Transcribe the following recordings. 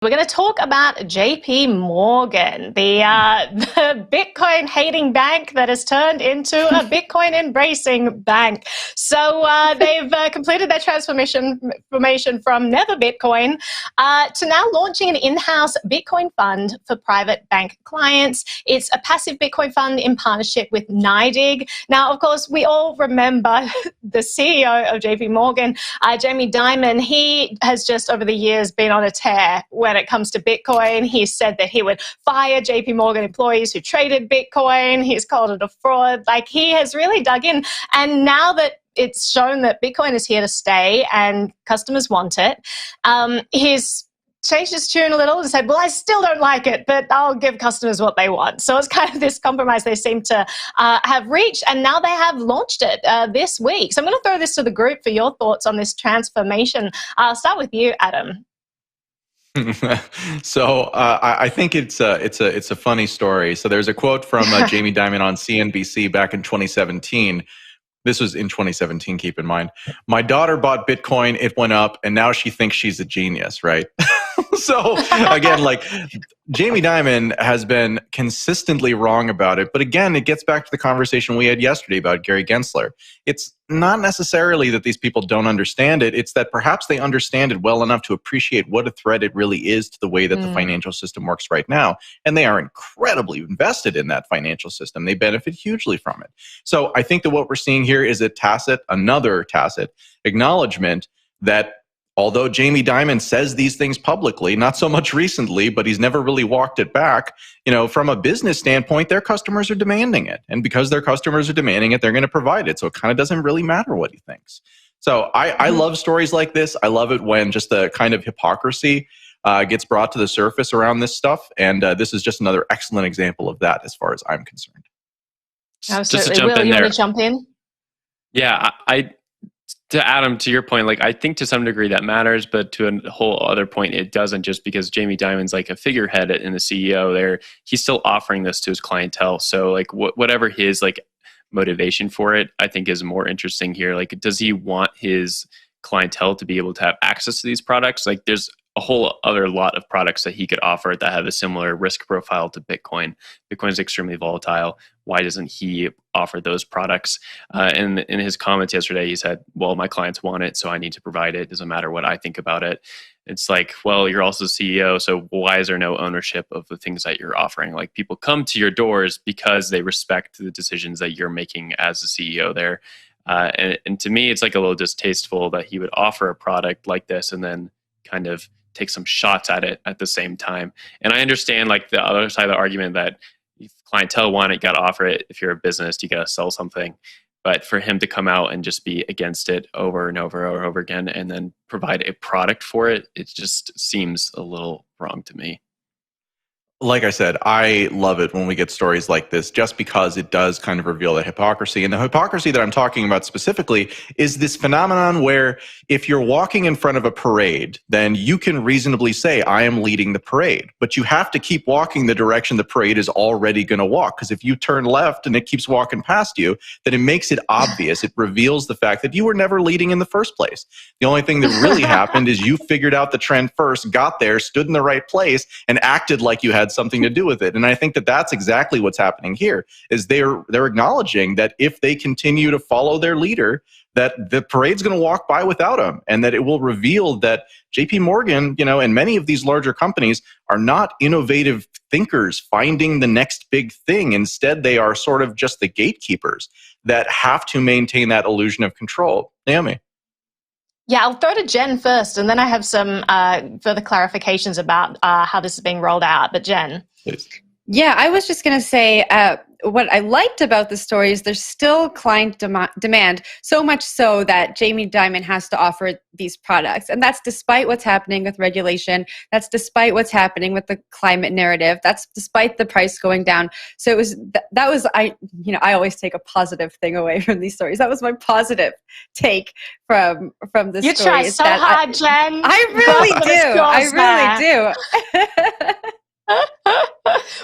We're going to talk about JP Morgan, the Bitcoin-hating bank that has turned into a Bitcoin-embracing bank. So they've completed their transformation from never Bitcoin to now launching an in-house Bitcoin fund for private bank clients. It's a passive Bitcoin fund in partnership with NYDIG. Now, of course, we all remember the CEO of JP Morgan, Jamie Dimon. He has just over the years been on a tear when it comes to Bitcoin. He said that he would fire JP Morgan employees who traded Bitcoin. He's called it a fraud. Like, he has really dug in. And now that it's shown that Bitcoin is here to stay and customers want it, he's changed his tune a little and said, well, I still don't like it, but I'll give customers what they want. So it's kind of this compromise they seem to have reached, and now they have launched it this week. So I'm going to throw this to the group for your thoughts on this transformation. I'll start with you, Adam. So I think it's a funny story. So there's a quote from Jamie Dimon on CNBC back in 2017. This was in 2017, keep in mind. My daughter bought Bitcoin, it went up, and now she thinks she's a genius, right? So again, like, Jamie Dimon has been consistently wrong about it. But again, it gets back to the conversation we had yesterday about Gary Gensler. It's not necessarily that these people don't understand it. It's that perhaps they understand it well enough to appreciate what a threat it really is to the way that the financial system works right now. And they are incredibly invested in that financial system. They benefit hugely from it. So I think that what we're seeing here is another tacit acknowledgement that although Jamie Dimon says these things publicly, not so much recently, but he's never really walked it back, from a business standpoint, their customers are demanding it. And because their customers are demanding it, they're going to provide it. So it kind of doesn't really matter what he thinks. So I love stories like this. I love it when just the kind of hypocrisy gets brought to the surface around this stuff. And this is just another excellent example of that as far as I'm concerned. Absolutely. Just to jump in you want to jump in? Yeah, to Adam, to your point, like, I think to some degree that matters, but to a whole other point, it doesn't, just because Jamie Dimon's like a figurehead in the CEO there. He's still offering this to his clientele. So like whatever his like motivation for it, I think is more interesting here. Like, does he want his clientele to be able to have access to these products? Like, there's a whole other lot of products that he could offer that have a similar risk profile to Bitcoin. Bitcoin is extremely volatile. Why doesn't he offer those products? And in his comments yesterday, he said, well, my clients want it, so I need to provide it. It doesn't matter what I think about it. It's like, well, you're also CEO, so why is there no ownership of the things that you're offering? Like, people come to your doors because they respect the decisions that you're making as a CEO there. And to me, it's like a little distasteful that he would offer a product like this and then kind of take some shots at it at the same time. And I understand like the other side of the argument that if clientele want it, you got to offer it. If you're a business, you got to sell something. But for him to come out and just be against it over and over and over again and then provide a product for it, it just seems a little wrong to me. Like I said, I love it when we get stories like this, just because it does kind of reveal the hypocrisy. And the hypocrisy that I'm talking about specifically is this phenomenon where if you're walking in front of a parade, then you can reasonably say, I am leading the parade. But you have to keep walking the direction the parade is already going to walk. Because if you turn left and it keeps walking past you, then it makes it obvious. It reveals the fact that you were never leading in the first place. The only thing that really happened is you figured out the trend first, got there, stood in the right place, and acted like you had something to do with it. And I think that that's exactly what's happening here, is they're acknowledging that if they continue to follow their leader, that the parade's going to walk by without them, and that it will reveal that JP Morgan, and many of these larger companies are not innovative thinkers finding the next big thing. Instead, they are sort of just the gatekeepers that have to maintain that illusion of control. Naomi? Yeah, I'll throw to Jen first, and then I have some further clarifications about how this is being rolled out. But Jen. Please. Yeah, I was just going to say what I liked about the story is there's still client demand, so much so that Jamie Dimon has to offer these products. And that's despite what's happening with regulation. That's despite what's happening with the climate narrative. That's despite the price going down. So it was I always take a positive thing away from these stories. That was my positive take from the story. You try so hard, Jen. I really do.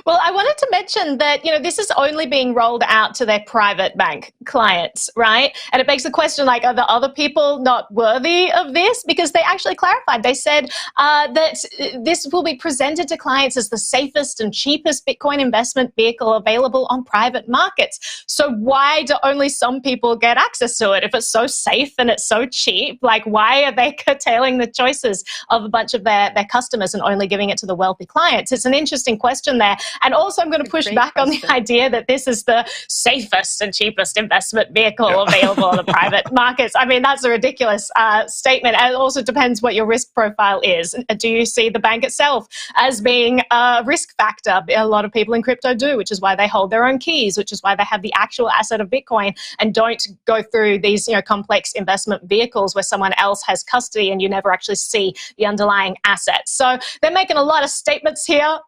Well, I wanted to mention that, this is only being rolled out to their private bank clients, right? And it begs the question, like, are the other people not worthy of this? Because they actually clarified. They said that this will be presented to clients as the safest and cheapest Bitcoin investment vehicle available on private markets. So why do only some people get access to it? If it's so safe and it's so cheap, like, why are they curtailing the choices of a bunch of their customers and only giving it to the wealthy clients? It's an interesting question there. And also, I'm going to push back on the idea that this is the safest and cheapest investment vehicle available on the private markets. I mean, that's a ridiculous statement. And it also depends what your risk profile is. Do you see the bank itself as being a risk factor? A lot of people in crypto do, which is why they hold their own keys, which is why they have the actual asset of Bitcoin and don't go through these, complex investment vehicles where someone else has custody and you never actually see the underlying assets. So they're making a lot of statements here.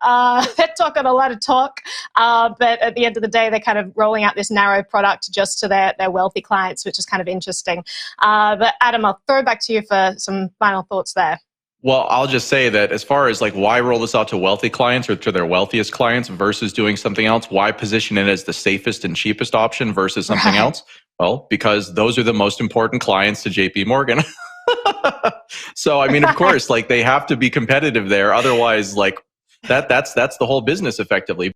They're talking a lot of talk, but at the end of the day, they're kind of rolling out this narrow product just to their wealthy clients, which is kind of interesting. But Adam, I'll throw it back to you for some final thoughts there. Well, I'll just say that as far as like why roll this out to wealthy clients or to their wealthiest clients versus doing something else, why position it as the safest and cheapest option versus something else? Well, because those are the most important clients to JP Morgan. So, I mean, of course, like they have to be competitive there. Otherwise, like that's the whole business effectively.